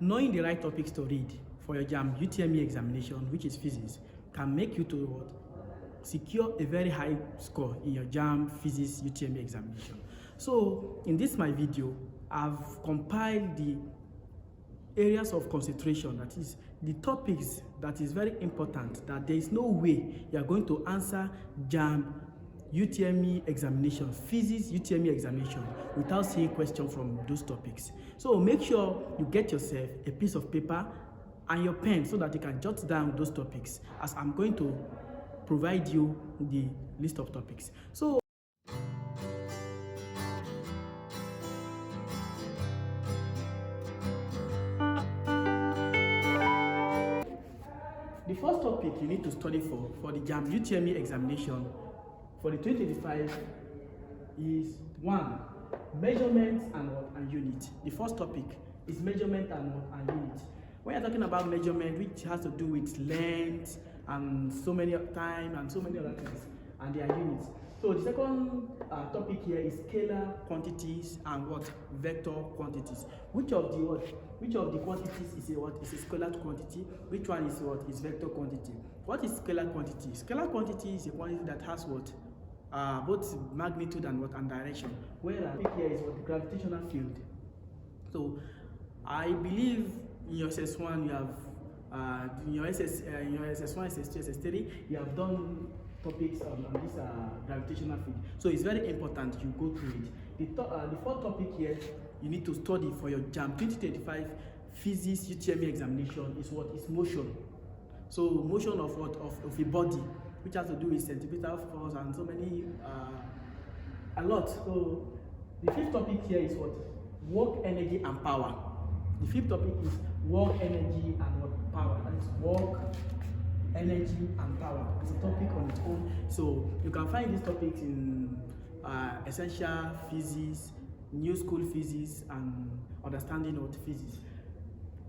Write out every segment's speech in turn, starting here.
Knowing the right topics to read for your JAMB UTME examination, which is physics, can make you to secure a very high score in your JAMB physics UTME examination. So in this my video, I've compiled the areas of concentration, that is the topics that is very important, that there is no way you are going to answer JAMB UTME examination, physics UTME examination, without seeing questions from those topics. So make sure you get yourself a piece of paper and your pen so that you can jot down those topics, as I'm going to provide you the list of topics. So the first topic you need to study for the JAMB UTME examination for the 2025 is 1. Measurements and unit. The first topic is measurement and unit. When you're talking about measurement, which has to do with length and so many time and so many other things, and their units. So the second topic here is scalar quantities and vector quantities. Which of the quantities is a scalar quantity? Which one is vector quantity? What is scalar quantity? Scalar quantity is a quantity that has both magnitude and direction. Whereas here is the gravitational field. So I believe in your SS1 you have in your SS1, SS2, SS3 you have done topics on this gravitational field. So it's very important you go through it. The fourth topic here you need to study for your JAMB 2025 physics UTME examination is motion. So motion of a body, which has to do with centripetal force and so many a lot. So the fifth topic here is work, energy and power. The fifth topic is work, energy and power. That is work, energy and power. It's a topic on its own. So you can find these topics in essential physics, new school physics, and understanding of physics.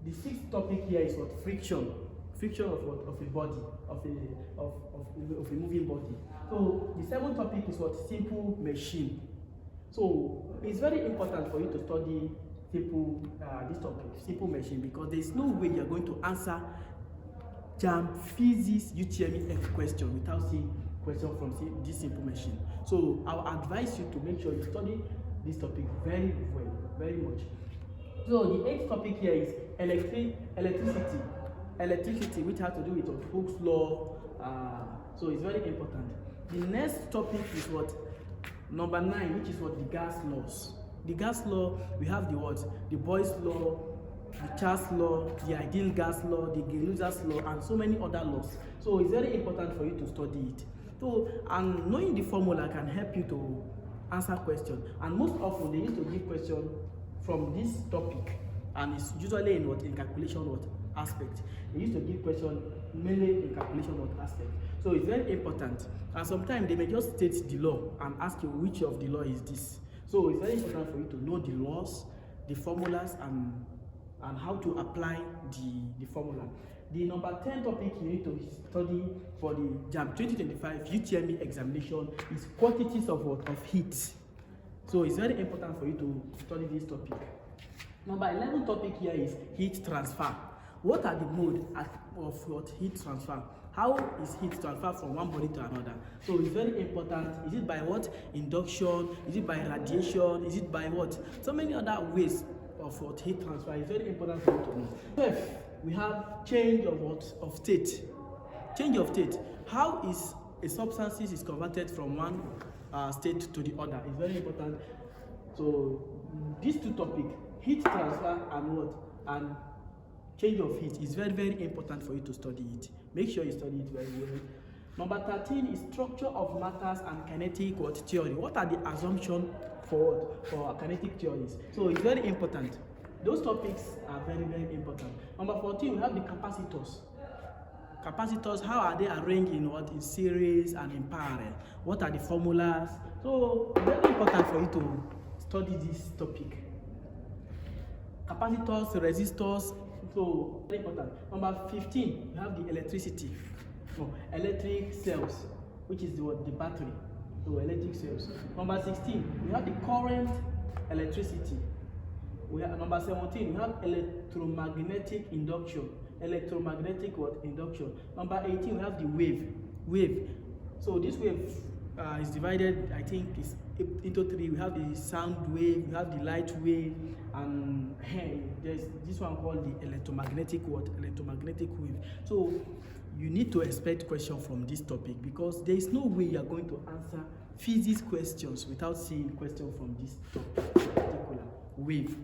The sixth topic here is friction. Friction of a body, of a moving body. So the seventh topic is simple machine. So it's very important for you to study this topic, simple machine, because there is no way you are going to answer JAMB physics UTME question without seeing question from this simple machine. So I will advise you to make sure you study this topic very well, very much. So the eighth topic here is electricity, which has to do with Hooke's law. So it's very important. The next topic is number 9, which is the gas laws. The gas law, we have the Boyle's law, the Charles law, the ideal gas law, the Geluza's law, and so many other laws. So it's very important for you to study it. So, and knowing the formula can help you to answer questions. And most often they need to give questions from this topic, and it's usually in calculation aspect. They used to give questions mainly in calculation aspect. So it's very important. And sometimes they may just state the law and ask you which of the law is this. So it's very important for you to know the laws, the formulas, and how to apply the formula. The number 10 topic you need to study for the JAMB 2025 UTME examination is quantities of heat. So it's very important for you to study this topic. Number 11 topic here is heat transfer. What are the modes of heat transfer? How is heat transfer from one body to another? So it's very important. Is it by induction? Is it by radiation? Is it by so many other ways of heat transfer? It's very important for you to know. 12, we have change of state. Change of state. How is a substance is converted from one state to the other? It's very important. So these two topics, heat transfer and change of heat, is very, very important for you to study it. Make sure you study it very well. Number 13 is structure of matters and kinetic theory. What are the assumptions for kinetic theories? So it's very important. Those topics are very, very important. Number 14, we have the capacitors. Capacitors, how are they arranged in series and in parallel? What are the formulas? So very important for you to study this topic. Capacitors, resistors, so very important. Number 15, you have the electricity. Electric cells, which is the battery. So electric cells. Number 16, we have the current electricity. We have number 17. We have electromagnetic induction. Electromagnetic what? Induction. Number 18. We have the wave. So this wave is divided, I think, is into three. We have the sound wave, we have the light wave, and there's this one called the electromagnetic what? Electromagnetic wave. So you need to expect questions from this topic, because there is no way you are going to answer physics questions without seeing questions from this topic. Particular wave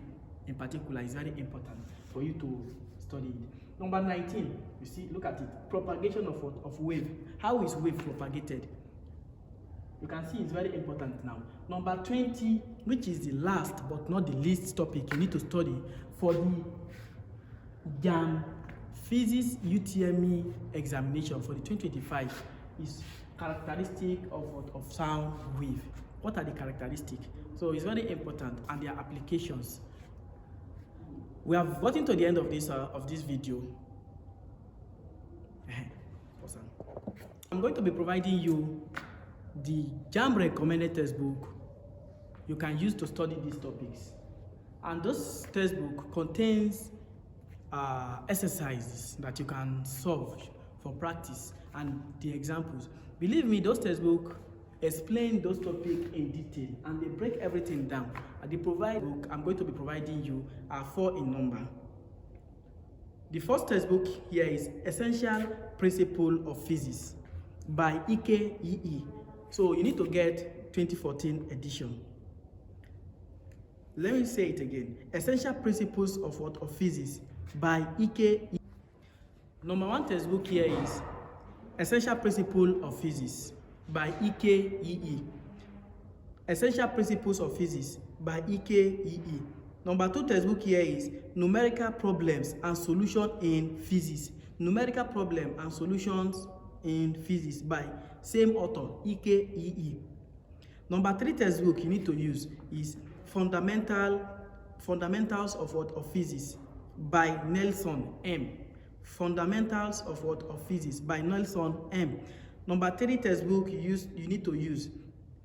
in particular is very important for you to study it. Number 19, you see, look at it. Propagation of wave. How is wave propagated? You can see it's very important now. Number 20, which is the last but not the least topic you need to study for the JAMB Physics UTME Examination for the 2025 is characteristic of sound wave. What are the characteristics? So it's very important, and their applications. We have gotten to the end of this video. I'm going to be providing you the JAMB recommended textbook you can use to study these topics, and this textbook contains exercises that you can solve for practice and the examples. Believe me, those textbooks explain those topics in detail, and they break everything down. And the book I'm going to be providing you are 4 in number. The first textbook here is Essential Principle of Physics by EKEE. So you need to get 2014 edition. Let me say it again. Essential Principles of Physics by EKEE. Number 1 textbook here is Essential Principle of Physics by EKEE. Essential Principles of Physics by EKEE. Number 2 textbook here is Numerical Problems and Solutions in Physics. Numerical Problem and Solutions in Physics by same author, EKEE. Number 3 textbook you need to use is Fundamentals of Physics by Nelson M. Fundamentals of Physics by Nelson M. Number 3 textbook you need to use,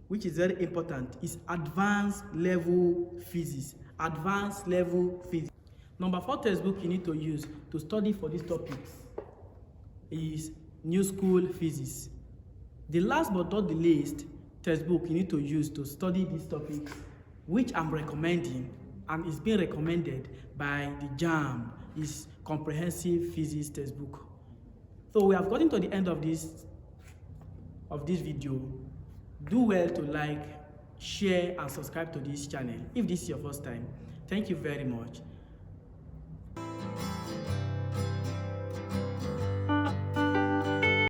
which is very important, is Advanced Level Physics. Advanced Level Physics. Number 4 textbook you need to use to study for these topics is New School Physics. The last but not the least textbook you need to use to study these topics, which I'm recommending and is being recommended by the JAMB, is Comprehensive Physics textbook. So we have gotten to the end of this video. Do well to like, share, and subscribe to this channel if this is your first time. Thank you very much.